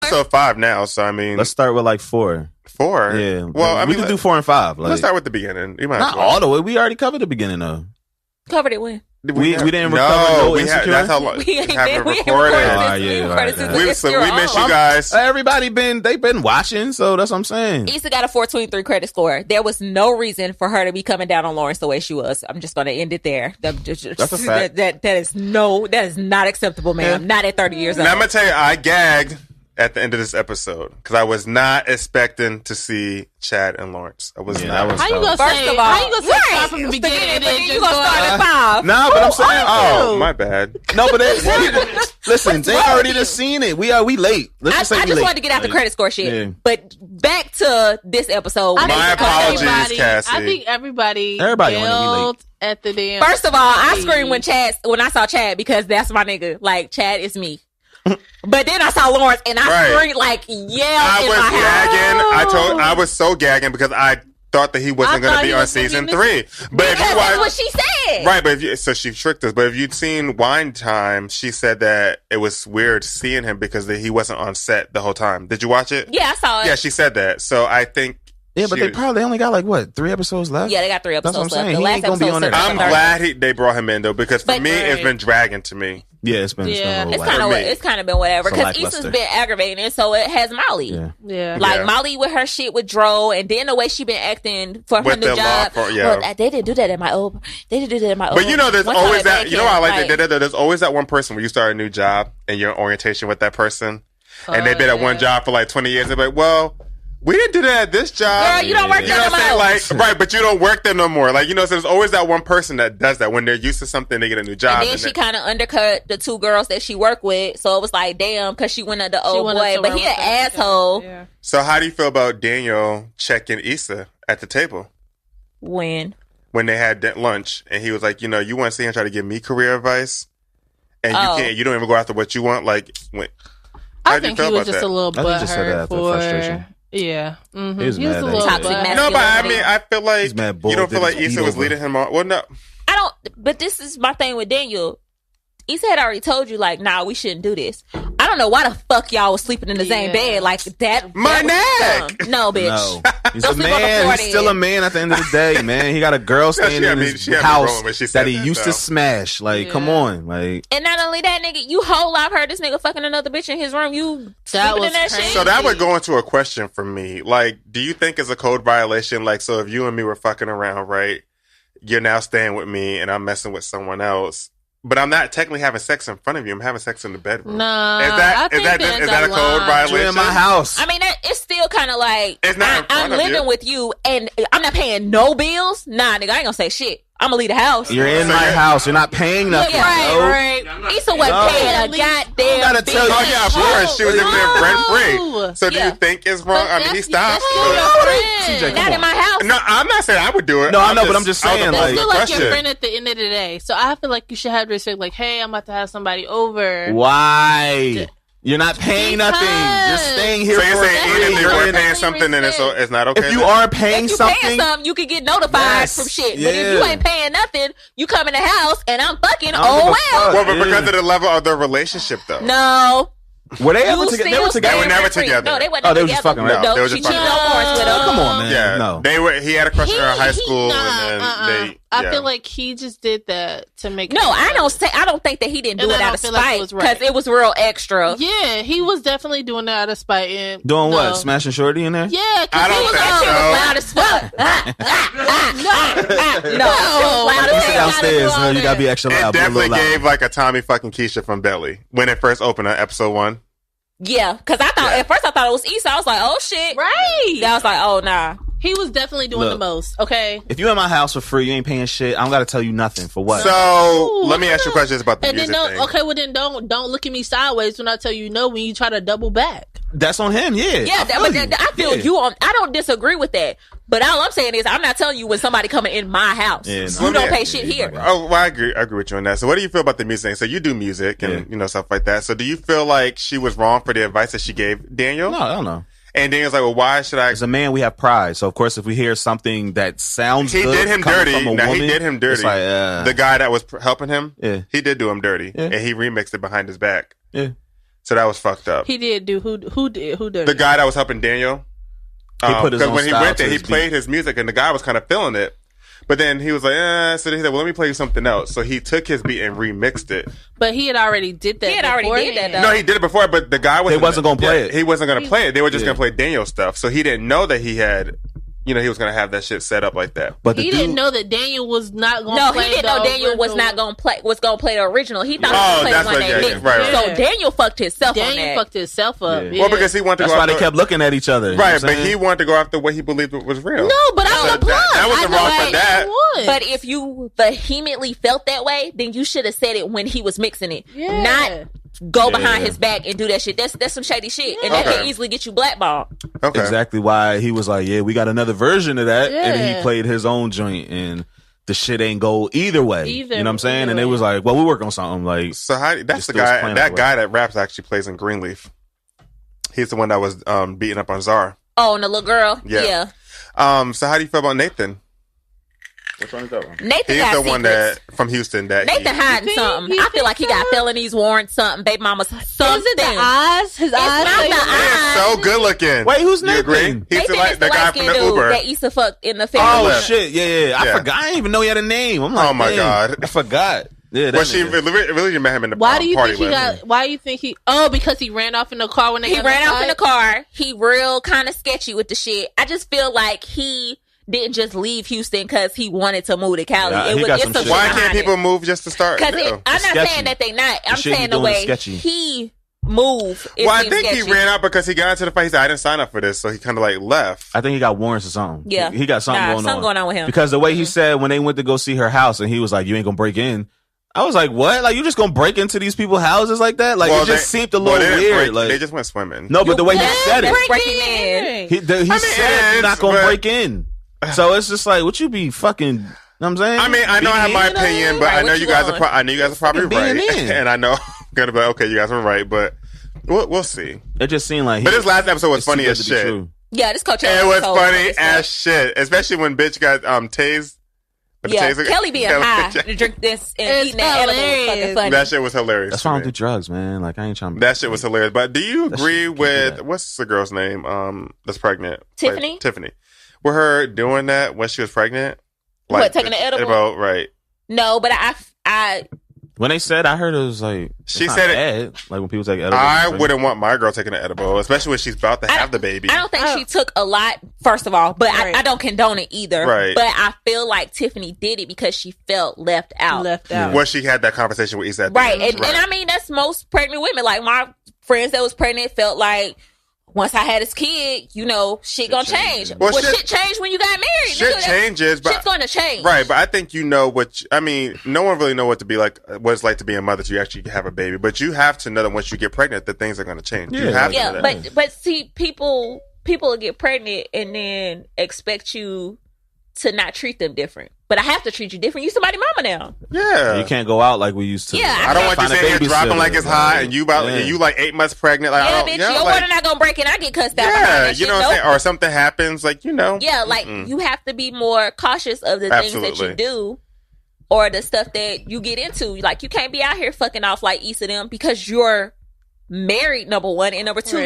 episode 5 now, so I mean, let's start with like 4. 4. Yeah. Well, I mean, we can do 4 and 5. Let's start with the beginning. You might not all the way. We already covered the beginning though. Covered it when? We didn't recover no Insecure. That's how long we haven't recorded. We miss you guys. Everybody they've been watching, so that's what I'm saying. Issa got a 423 credit score. There was no reason for her to be coming down on Lawrence the way she was. I'm just going to end it there. That's a fact. That is not acceptable, ma'am. Yeah. Not at 30 years old. Now I'm gonna tell you, I gagged at the end of this episode because I was not expecting to see Chad and Lawrence. I was not. How you gonna say? How you gonna start from the beginning and then you gonna start at 5? No, but I'm saying, oh my bad. No, but listen, they already just seen it. We late. I just wanted to get out the credit score shit. Yeah. But back to this episode. My apologies, Cassie. I think everybody yelled at the damn. First of all, I screamed when I saw Chad because that's my nigga. Like, Chad is me. But then I saw Lawrence and I screamed I was so gagging because I thought that he wasn't going to be on season 3. But if you watch, that's what she said. Right, but so she tricked us. But if you'd seen Wine Time, she said that it was weird seeing him because he wasn't on set the whole time. Did you watch it? Yeah, I saw it. Yeah, she said that. So I think. Yeah, but they probably only got 3 episodes left? Yeah, they got 3 episodes left. That's what I'm saying. The last episode on there. I'm glad they brought him in, though, because for me, it's been dragging to me. Yeah, it's been it's kind of been whatever. Because Issa's been aggravating, so it has Molly. Yeah. Molly with her shit with Dro, and then the way she been acting for her new job. Well, they didn't do that in my old. They didn't do that in my old. But there's always that. You know how they did it? There's always that one person when you start a new job and you're in orientation with that person, and they've been at one job for 20 years. They're like, well, we didn't do that at this job. Girl, you don't work there no more. Right, but you don't work there no more. So there's always that one person that does that. When they're used to something, they get a new job. And then she kind of undercut the 2 girls that she worked with. So it was like, damn, because she went at the old boy. But he an asshole. Yeah. So how do you feel about Daniel checking Issa at the table? When they had lunch. And he was like, you want to see him try to give me career advice? And you don't even go after what you want? I think he was just a little butthurt for frustration. Yeah, he was a little toxic masculinity. No, but I mean, I feel like you don't feel like Issa was leading him on. Well, no, I don't. But this is my thing with Daniel. Issa had already told you, nah, we shouldn't do this. I don't know why the fuck y'all was sleeping in the same bed like that. My neck. No, bitch. No. He's a man. He's still a man at the end of the day, man. He got a girl staying in his house that he used to smash. Come on. And not only that, nigga, you whole life heard this nigga fucking another bitch in his room. You sleeping in that shit. So that would go into a question for me. Do you think it's a code violation? So if you and me were fucking around, right? You're now staying with me and I'm messing with someone else. But I'm not technically having sex in front of you. I'm having sex in the bedroom. No, is that a code violation? You're in my house. I mean, it's still kind of it's not I'm living with you, and I'm not paying no bills. Nah, nigga, I ain't gonna say shit. I'm gonna leave the house. You're in my house. You're not paying nothing. Right. Issa wasn't paying a goddamn gotta tell you. Oh yeah, of course. She was in there rent free. So do you think it's wrong? I mean, he stopped. Not in my house. No, I'm not saying I would do it. No, I know, but I'm just saying. It's still like your friend at the end of the day. So I feel like you should have respect. Hey, I'm about to have somebody over. Why? You're not paying nothing. You're staying here. So you're saying even if you were paying something, then it's not okay. If you are paying something, you can get notified from shit. But if you ain't paying nothing, you come in the house and I'm fucking. Well, but because of the level of their relationship, though. No. Were they ever together? They were together. They were never together. No, they weren't. They were just fucking. Right? No, they were just fucking. Come on, man. Yeah, no. They were. He had a crush on her in high school, and then I feel like he just did that to make. No, I don't think that he didn't do it out of spite because it was real extra. Yeah, he was definitely doing that out of spite. And doing what? Smashing Shorty in there? Yeah, I don't think so. No, sit downstairs. You gotta be extra loud. It definitely gave a Tommy fucking Keisha from Belly when it first opened on episode 1. Yeah, because at first I thought it was Issa. I was like, oh shit, right? I was like, oh nah. He was definitely doing the most. Okay, if you in my house for free, you ain't paying shit. I don't got to tell you nothing for what. So let me ask you questions about the music then thing. Okay, well then don't look at me sideways when I tell you no. When you try to double back, that's on him. Yeah, I feel you on. I don't disagree with that. But all I'm saying is, I'm not telling you when somebody coming in my house. Yeah, no. You don't pay shit here. Oh, well, I agree with you on that. So what do you feel about the music thing? So you do music and stuff like that. So do you feel like she was wrong for the advice that she gave Daniel? No, I don't know. And Daniel's like, well, why should I? As a man, we have pride. So of course, if we hear something that sounds he did him dirty. He did him dirty. Like, the guy that was helping him, he did do him dirty, and he remixed it behind his back. Yeah. So that was fucked up. He did do who did the guy that was helping Daniel. He put his own when he style went there, to he his played beat. his music, and the guy was kind of feeling it. But then he was like, so he said, well, let me play you something else. So he took his beat and remixed it. But he had already did that. He had already did that, though. No, he did it before, but the guy wasn't going to play it. He wasn't going to play it. They were just going to play Daniel stuff. So he didn't know that he had, he was going to have that shit set up like that. But he didn't know that Daniel was not going to play. No, he didn't know Daniel was not going to play. Was going to play the original. He thought he was going to play the one they mixed. Right. So Daniel fucked himself. Daniel fucked himself up. Yeah. Well, because he wanted to. That's why they kept looking at each other. Right, but he wanted to go after what he believed was real. No, but I'm the plug. That wasn't wrong for that. But if you vehemently felt that way, then you should have said it when he was mixing it, not go behind his back and do that shit. That's some shady shit, and that can easily get you blackballed. Okay. Exactly why he was like, we got another version of that, and he played his own joint, and the shit ain't go either way. You know what I'm saying? And it was like, well, we work on something like. So that's the guy. That guy that raps actually plays in Greenleaf. He's the one that was beating up on Czar. Oh, and the little girl. Yeah. So how do you feel about Nathan? Which one is that one? Nathan He's got the secrets. one that from Houston. That Nathan hiding something. I feel like he got felonies, warrants, something. Baby mama's something. Is it the eyes? His eyes. Not the eyes. So good looking. Wait, who's Nathan? Nathan? He's Nathan like is the guy from the dude Uber that Issa fucked in the family. Oh shit! Yeah. I forgot. I didn't even know he had a name. I'm like, oh my god, I forgot. Yeah, well, she really met him in the Why do you party think he got? Why do you think he? Oh, because he ran off in the car when they. He ran off in the car. He real kind of sketchy with the shit. I just feel like he didn't just leave Houston because he wanted to move to Cali. Yeah, why can't people move just to start? Because I'm not saying that they not. I'm saying the way he moved. Well, I think he ran out because he got into the fight. He said, I didn't sign up for this. So he kind of like left. I think he got warrants or something. Yeah. He got something going on with him. Because the way he said when they went to go see her house and he was like, you ain't going to break in. I was like, what? Like, you just going to break into these people's houses like that? Like, it just seemed a little weird. Like, they just went swimming. No, but the way he said it. Breaking in. He said you're not going to break in. So it's just like, what you be fucking... know what I'm saying? I mean, I know I have my opinion, but I know you guys are probably right. And I know I'm going to be okay, you guys are right, but we'll see. It just seemed like... But this last episode was funny as shit. Yeah, this coach. It was funny as shit, especially when bitch got tased. Yeah, Kelly being high to drink this and eating that edible was fucking funny. That shit was hilarious. That's why I don't do drugs, man. Like, I ain't trying to... That shit was hilarious. But do you agree with... What's the girl's name that's pregnant? Tiffany? Like, Tiffany. With her doing that when she was pregnant? Like, what, taking the edible? Right. No, but I when they said, I heard it was like... She said it... Like, when people take edible. I wouldn't want my girl taking an edible, especially when she's about to have the baby. I don't think she took a lot, first of all, but I don't condone it either. Right. But I feel like Tiffany did it because she felt left out. Well, she had that conversation with Issa. Right. And I mean, that's most pregnant women. Like, my friends that was pregnant felt like, once I had this kid, shit gonna change. Well, shit changed when you got married. Shit changes, but shit's gonna change. Right, but I think no one really know what it's like to be a mother to actually have a baby. But you have to know that once you get pregnant, that things are gonna change. Yeah, you have to know that. But see, people will get pregnant and then expect you to not treat them different. But I have to treat you different. You somebody mama now. Yeah. You can't go out like we used to. Yeah. I don't want you saying you're dropping like it's hot and you like 8 months pregnant. Like, bitch, your water not gonna break and I get cussed out. Yeah, you know what I'm saying? Or something happens, Yeah, like you have to be more cautious of the things that you do or the stuff that you get into. Like, you can't be out here fucking off like Issa them because you're married, number one, and number two,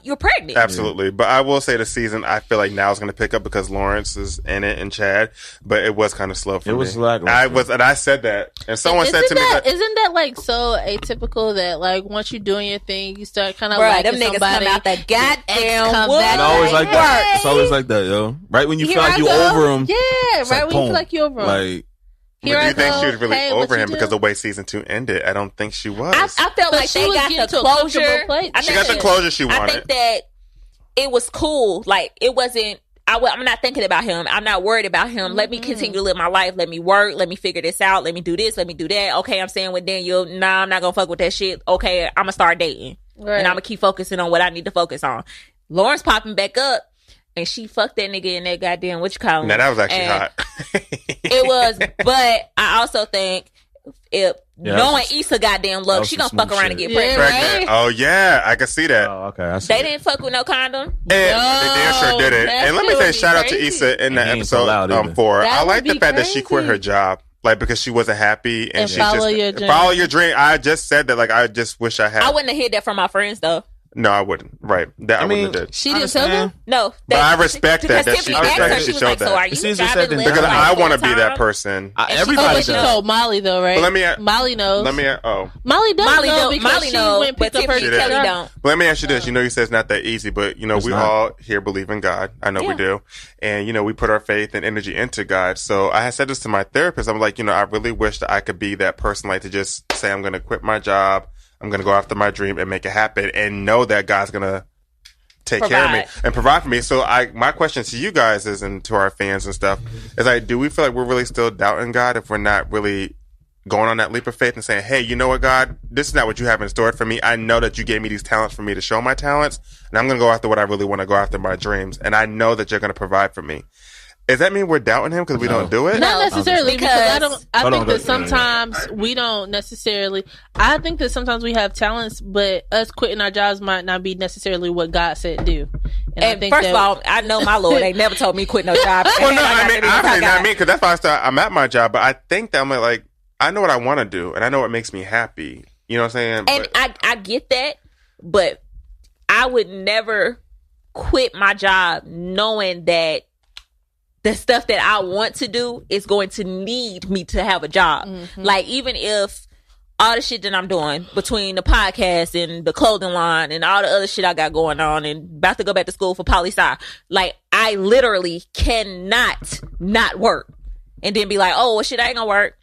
you're pregnant. Absolutely. But I will say the season, I feel like now is going to pick up because Lawrence is in it and Chad, but it was kind of slow for me. It was lackluster. I said that, and someone said to me isn't that like so atypical that like once you're doing your thing, you start kind of like them niggas come out the goddamn wood. It's always like that. It's always like that, yo. Right when you feel like you over them. Yeah, right when you feel like you over them. Like, but do you think she was really over him because the way season 2 ended? I don't think she was. I felt like they got the closure. She got the closure she wanted. I think that it was cool. Like, it wasn't... I'm not thinking about him. I'm not worried about him. Let me continue to live my life. Let me work. Let me figure this out. Let me do this. Let me do that. Okay, I'm staying with Daniel. Nah, I'm not gonna fuck with that shit. Okay, I'm gonna start dating. Right. And I'm gonna keep focusing on what I need to focus on. Lawrence popping back up. And she fucked that nigga in that goddamn Now that was actually hot. It was, but I also think knowing Issa goddamn love, she gonna fuck around and get pregnant. Right? Oh yeah, I can see that. Oh, okay. They didn't fuck with no condom. They damn sure did it. And let me say shout out to Issa in that episode 4. I like the fact that she quit her job Like, because she wasn't happy and she follow just your dream. follow your dream. I just said that. Like, I just wish I had. I wouldn't have hid that from my friends though. No, I wouldn't. Right. That I wouldn't have did. She didn't tell them? No. But I respect that. Because Tiffany asked her, she was like, so are you driving Lyft? Because I want to be full-time? that person. Everybody She does. told Molly though, right? But let me. Molly knows. Molly does Molly know don't. because Molly she know, went but picked up her Tiffany Kelly don't. But let me ask you this. You know, you said it's not that easy, but you know, It's we not. all here believe in God. I know we do. And, you know, we put our faith and energy into God. So I had said this to my therapist. I'm like, you know, I really wish that I could be that person, like to just say, I'm going to quit my job. I'm going to go after my dream and make it happen and know that God's going to take care of me and provide for me. So my question to you guys is, and to our fans and stuff, is like, do we feel like we're really still doubting God if we're not really going on that leap of faith and saying, hey, you know what, God, this is not what you have in store for me. I know that you gave me these talents for me to show my talents, and I'm going to go after what I really want to go after, my dreams. And I know that you're going to provide for me. Does that mean we're doubting him because we don't do it? Not necessarily, because I think that don't. sometimes we don't necessarily. I think that sometimes we have talents, but us quitting our jobs might not be necessarily what God said do. And I think first of all, I know my Lord ain't never told me quit no job. Well, no, I mean, because that's why I'm at my job. But I think that I'm like, I know what I want to do, and I know what makes me happy. You know what I'm saying? And I get that, but I would never quit my job knowing that the stuff that I want to do is going to need me to have a job. Mm-hmm. Like, even if all the shit that I'm doing between the podcast and the clothing line and all the other shit I got going on and about to go back to school for poli-sci, like, I literally cannot not work and then be like, oh, well, shit, I ain't gonna work.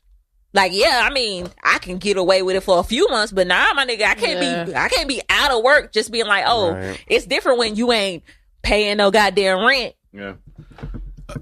Like, yeah, I mean, I can get away with it for a few months, but nah, my nigga, I can't be out of work just being like, oh, right. It's different when you ain't paying no goddamn rent. Yeah.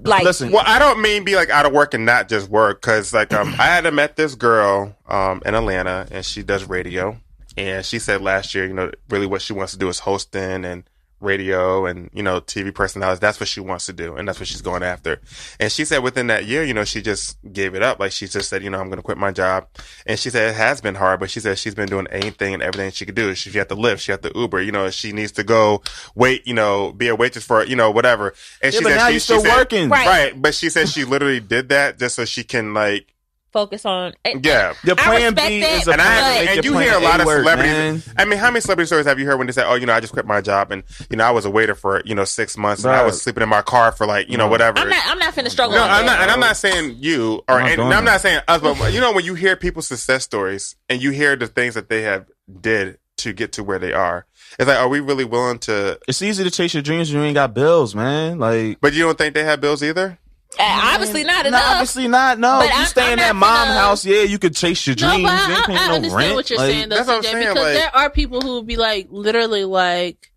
Like, listen. Well, I don't mean be like out of work and not just work, because like I had met this girl in Atlanta, and she does radio, and she said last year, you know, really what she wants to do is hosting and radio and, you know, TV personalities. That's what she wants to do, and that's what she's going after. And she said within that year, you know, she just gave it up. Like, she just said, you know, I'm going to quit my job. And she said it has been hard, but she said she's been doing anything and everything she could do. She had to live, she had to Uber, you know, she needs to go wait, you know, be a waitress for, you know, whatever. And yeah, she but said now you're still working, right? But she said she literally did that just so she can like focus on Your plan B is a plan. And you hear a lot of celebrities. I mean, how many celebrity stories have you heard when they say, "Oh, you know, I just quit my job and, you know, I was a waiter for, you know, 6 months and I was sleeping in my car for like, you know, whatever." I'm not finna struggle. No, I'm not, and I'm not saying you or I'm not saying us, but you know, when you hear people's success stories and you hear the things that they have did to get to where they are, it's like, are we really willing to? It's easy to chase your dreams when you ain't got bills, man. Like, but you don't think they have bills either? Obviously not enough. Obviously not. No, but you stay in that mom house. Yeah, you could chase your dreams. No, but you ain't paying I no understand rent. what you're saying, though, CJ, because like, there are people who would be like, literally, like,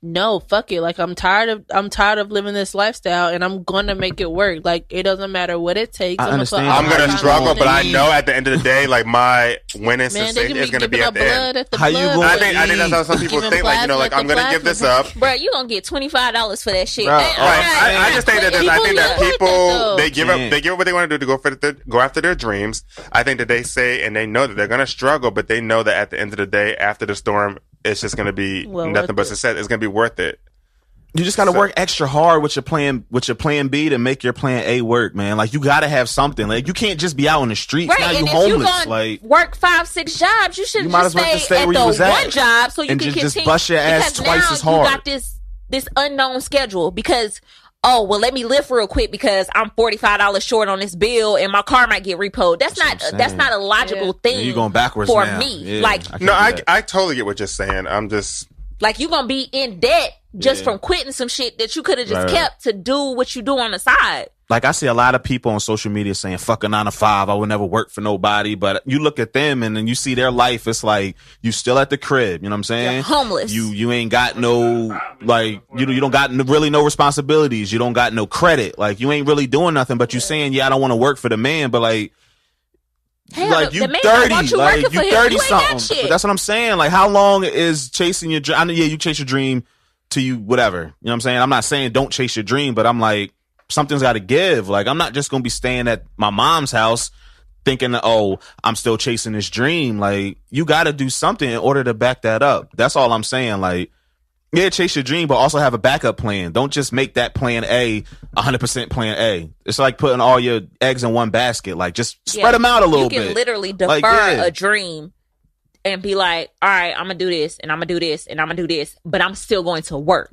no, fuck it. Like, I'm tired of living this lifestyle, and I'm gonna make it work. Like, it doesn't matter what it takes. I understand. I'm gonna struggle, but I know at the end of the day, like, my winning sensation is gonna be at the end. How you going? I think that's how some people think. Like, you know, like, I'm gonna give this up, bro. You gonna get $25 for that shit. I just think that I think that people they give up what they want to do to go after their dreams. I think that they say and they know that they're gonna struggle, but they know that at the end of the day, after the storm, it's just going to be nothing but success. It's going to be worth it. You just got to work extra hard with your plan B to make your plan A work, man. Like, you got to have something. Like, you can't just be out on the streets. Right, now and you if homeless. You like, work 5-6 jobs, you should might as well just stay where at you was the at one job so you and can continue. Just bust your ass twice as hard. You got this unknown schedule because, oh, well, let me lift real quick because I'm $45 short on this bill and my car might get repoed. That's not a logical thing. And you're going backwards for now. me. Yeah, like, I totally get what you're saying. I'm just like, you're gonna be in debt just from quitting some shit that you could have just kept to do what you do on the side. Like, I see a lot of people on social media saying, fuck a 9 to 5, I would never work for nobody. But you look at them and then you see their life, it's like, you still at the crib, you know what I'm saying? You're homeless. You ain't got no, like, you don't got really no responsibilities. You don't got no credit. Like, you ain't really doing nothing, but you saying, yeah, I don't want to work for the man, but like, hell, like, you 30, like, you 30 something. But that's what I'm saying. Like, how long is chasing your dream? I know, yeah, you chase your dream to you, whatever. You know what I'm saying? I'm not saying don't chase your dream, but I'm like, something's got to give. Like, I'm not just going to be staying at my mom's house thinking, oh, I'm still chasing this dream. Like, you got to do something in order to back that up. That's all I'm saying. Like, Yeah, chase your dream, but also have a backup plan. Don't just make that plan A 100% plan A. It's like putting all your eggs in one basket. Like, just spread them out a little bit. You can literally defer a dream and be like, all right, I'm going to do this, and I'm going to do this, and I'm going to do this, but I'm still going to work.